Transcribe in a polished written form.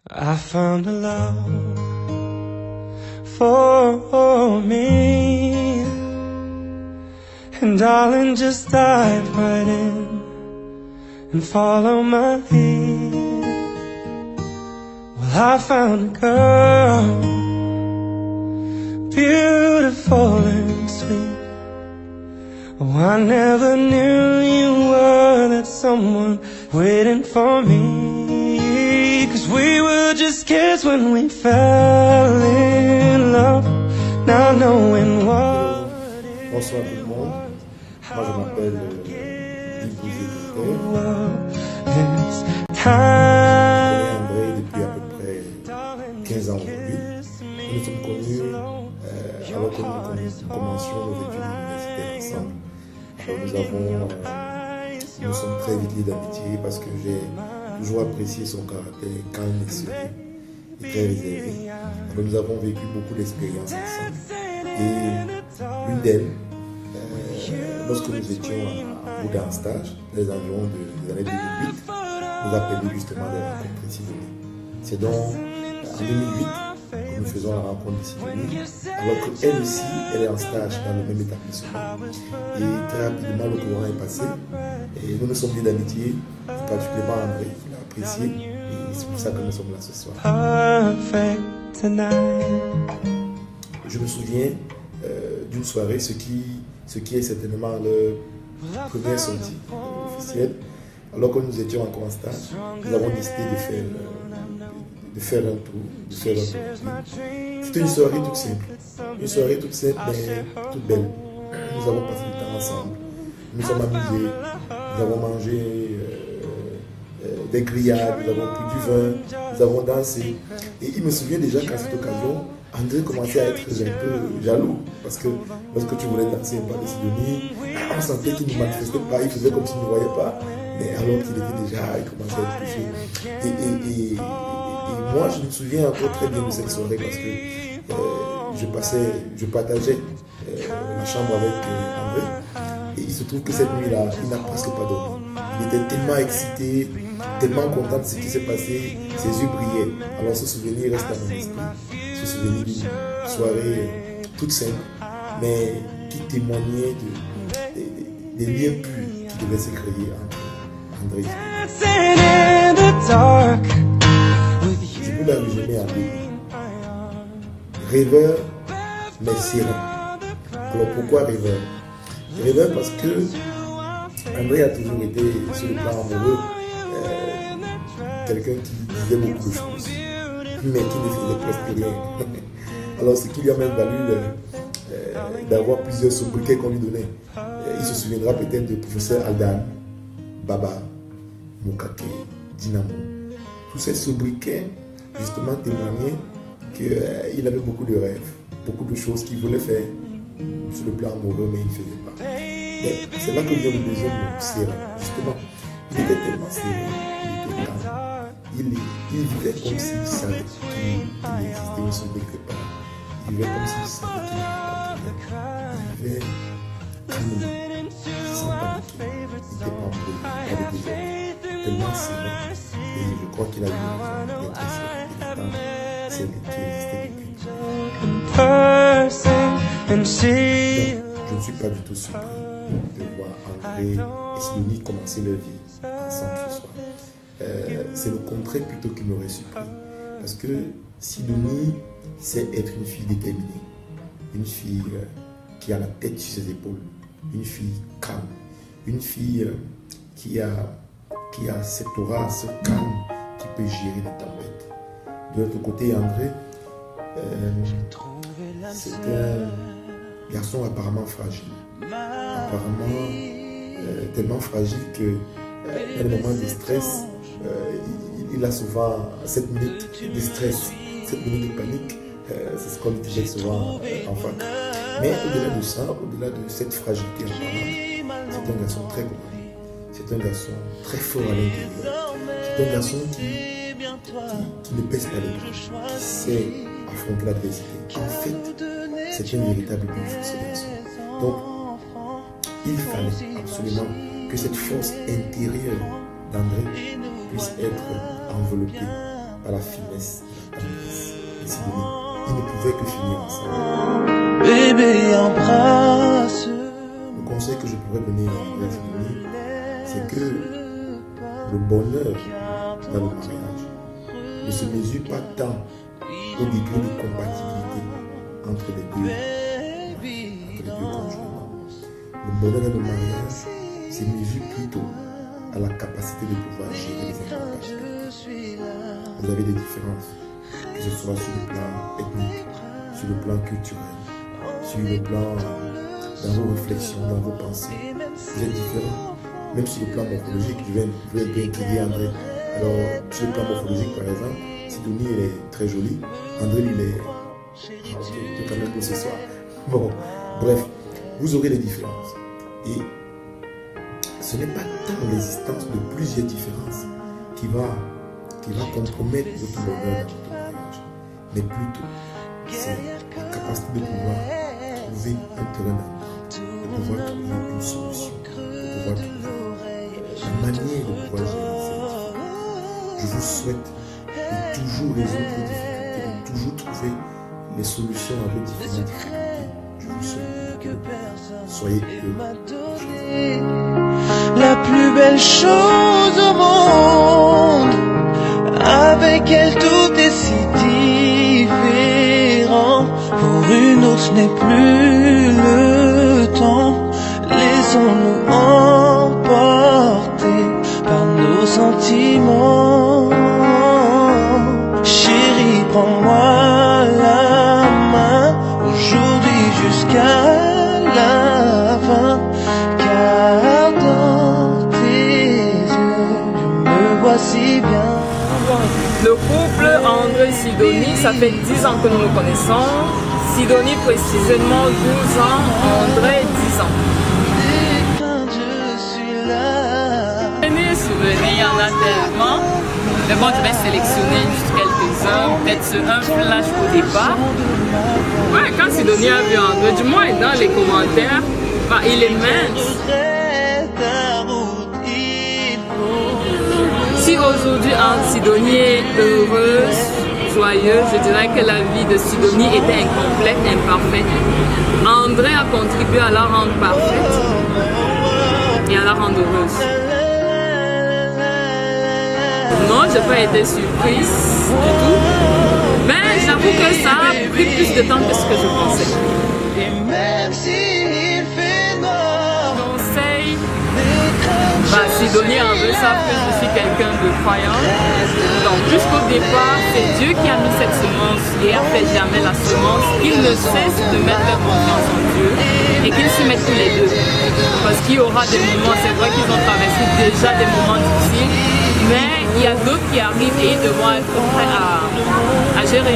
I found a love for me, and darling, just dive right in and follow my lead. Well, I found a girl, beautiful and sweet. Oh, I never knew you were that someone waiting for me. 'Cause we were just kids when we fell in love, now knowing what it is. Bonsoir tout le monde, moi je m'appelle Je connais André depuis à peu près 15 ans aujourd'hui. Nous nous sommes connus alors que nous commencions nos études universitaires ensemble. Alors nous sommes très vite liés d'amitié parce que j'ai toujours apprécié son caractère calme et serein et très réservé. Alors nous avons vécu beaucoup d'expériences ensemble. Et l'une d'elles, lorsque nous étions à bout d'un stage, les environs des années 2008, nous a permis justement de rencontrer Sidonie. C'est donc en 2008 que nous faisons la rencontre de Sidonie, alors qu'elle aussi, elle est en stage dans le même établissement. Et très rapidement, le courant est passé et nous nous sommes liés d'amitié, particulièrement André, il a apprécié et c'est pour ça que nous sommes là ce soir. Je me souviens d'une soirée, ce qui est certainement le premier sortie officiel. Alors que nous étions encore en stage, nous avons décidé de faire un tour. C'était une soirée toute simple, mais toute belle. Nous avons passé du temps ensemble, nous sommes amusés, nous avons mangé des grillades, nous avons pris du vin, nous avons dansé. Et il me souvient déjà qu'à cette occasion, André commençait à être un peu jaloux parce que lorsque tu voulais danser par les Sidonie, on sentait qu'il ne manifestait pas, il faisait comme s'il ne voyait pas, mais alors qu'il était déjà, il commençait à être touché. Et moi, je me souviens encore très bien de cette soirée parce que je partageais la chambre avec André et il se trouve que cette nuit-là, il n'a presque pas dormi. Il était tellement excité, tellement content de ce qui s'est passé, ses yeux brillaient. Alors ce souvenir reste dans mon esprit. Ce souvenir d'une soirée toute simple, mais qui témoignait des liens purs qui devaient se créer entre André et Sidonie. Je peux la résumer en deux. Rêveur, mais serein. Alors pourquoi rêveur? Rêveur parce que André a toujours été, sur le plan amoureux, quelqu'un qui disait beaucoup de choses, mais qui ne faisait presque rien. Alors ce qui lui a même valu d'avoir plusieurs sobriquets qu'on lui donnait. Il se souviendra peut-être du professeur Aldan, Baba, Mokake, Dynamo. Tous ces sobriquets justement témoignaient qu'il avait beaucoup de rêves, beaucoup de choses qu'il voulait faire sur le plan amoureux, mais il ne faisait pas. Mais c'est là que vient le deuxième mot, serein. Justement, il était tellement serein, il était calme. Il vivait comme s'il savait qu'il existait une seule quelque part. Il vivait comme s'il savait qu'il n'était il vivait calmement, sans paniquer. Il n'était pas embrouillé, pas de désordre, tellement serein. Et je crois qu'il a eu raison d'être serein. Il est celle qui existait depuis. Je ne suis pas du tout surpris de voir André et Sidonie commencer leur vie ensemble ce soir. C'est le contraire plutôt qui m'aurait surpris. Parce que Sidonie sait être une fille déterminée, une fille qui a la tête sur ses épaules, une fille calme, une fille qui a cette aura, ce calme qui peut gérer les tempêtes. De l'autre côté, André, c'est un garçon apparemment fragile, apparemment tellement fragile que à des moments de stress, il a souvent 7 minutes de stress, 7 minutes de panique, c'est ce qu'on lui disait souvent en fac. Mais au-delà de ça, au-delà de cette fragilité apparente, c'est un garçon très courageux, c'est un garçon très fort à l'intérieur, c'est un garçon qui ne pèse pas les bras, qui sait affronter l'adversité. En fait, c'est un véritable buffle, ce garçon. Donc, il fallait absolument que cette force intérieure d'André puisse être enveloppée par la finesse et la tendresse de Sidonie. Ils ne pouvaient que finir ensemble. Bébé, embrasse. Le conseil que je pourrais donner à Sidonie, c'est que le bonheur dans le mariage ne se mesure pas tant au degré de compatibilité entre les deux conjoints. Le bonheur dans le mariage se mesure plutôt à la capacité de pouvoir gérer les incompatibilités. Vous avez des différences, que ce soit sur le plan ethnique, sur le plan culturel, sur le plan dans vos réflexions, dans vos pensées. Vous êtes différents. Même sur le plan morphologique, je vais un peu intriguer André. Alors, sur le plan morphologique, par exemple, Sidonie elle est très jolie. André, il est... Ah, ok, tu es quand même beau ce soir. Bon, bref, vous aurez des différences. Et ce n'est pas tant l'existence de plusieurs différences qui va compromettre votre bonheur dans votre mariage, mais plutôt c'est la capacité de pouvoir trouver un terrain d'entente, de pouvoir trouver une solution, de pouvoir trouver la manière de pouvoir gérer ces différences. Je vous souhaite de toujours résoudre vos difficultés, de toujours trouver les solutions à vos différentes difficultés. Je vous souhaite que soyez heureux. La plus belle chose au monde, avec elle tout est si différent. Pour une autre ce n'est plus le temps. Laissons-nous emporter par nos sentiments. Chérie, prends-moi la main, aujourd'hui jusqu'à la fin. Car dans tes yeux, je me vois si bien. Le couple André-Sidonie, ça fait 10 ans que nous nous connaissons. Sidonie précisément 12 ans, André 10 ans. Les souvenirs, il y en a tellement. Mais bon, je vais sélectionner juste quelques-uns, peut-être un flash au départ. Ouais, quand Sidonie a vu André, du moins dans les commentaires, bah, il est mince. Si aujourd'hui Sidonie est heureuse, joyeuse, je dirais que la vie de Sidonie était incomplète, imparfaite. André a contribué à la rendre parfaite et à la rendre heureuse. Non, je n'ai pas été surprise du tout, mais j'avoue que ça a pris plus de temps que ce que je pensais. Sidonie en veut ça, que je suis quelqu'un de croyant. Donc jusqu'au départ, c'est Dieu qui a mis cette semence et a fait jamais la semence. Qu'ils ne cessent de mettre leur confiance en Dieu et qu'ils s'y mettent tous les deux. Parce qu'il y aura des moments, c'est vrai qu'ils ont traversé déjà des moments difficiles, mais il y a d'autres qui arrivent et ils devront être prêts à gérer.